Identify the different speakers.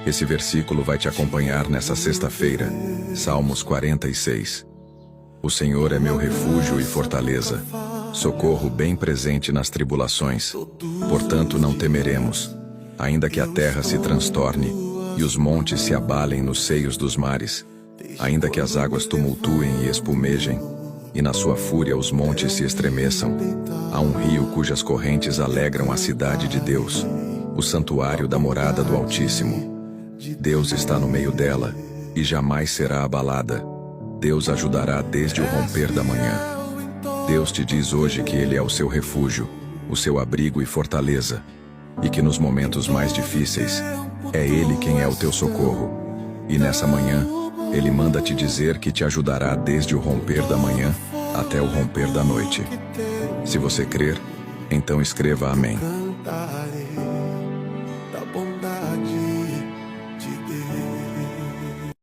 Speaker 1: Esse versículo vai te acompanhar nessa sexta-feira. Salmos 46. O Senhor é meu refúgio e fortaleza, socorro bem presente nas tribulações. Portanto não temeremos, ainda que a terra se transtorne e os montes se abalem nos seios dos mares, ainda que as águas tumultuem e espumejem, e na sua fúria os montes se estremeçam. Há um rio cujas correntes alegram a cidade de Deus, o santuário da morada do Altíssimo. Deus está no meio dela, e jamais será abalada. Deus ajudará desde o romper da manhã. Deus te diz hoje que Ele é o seu refúgio, o seu abrigo e fortaleza, e que nos momentos mais difíceis, é Ele quem é o teu socorro. E nessa manhã, Ele manda te dizer que te ajudará desde o romper da manhã até o romper da noite. Se você crer, então escreva amém.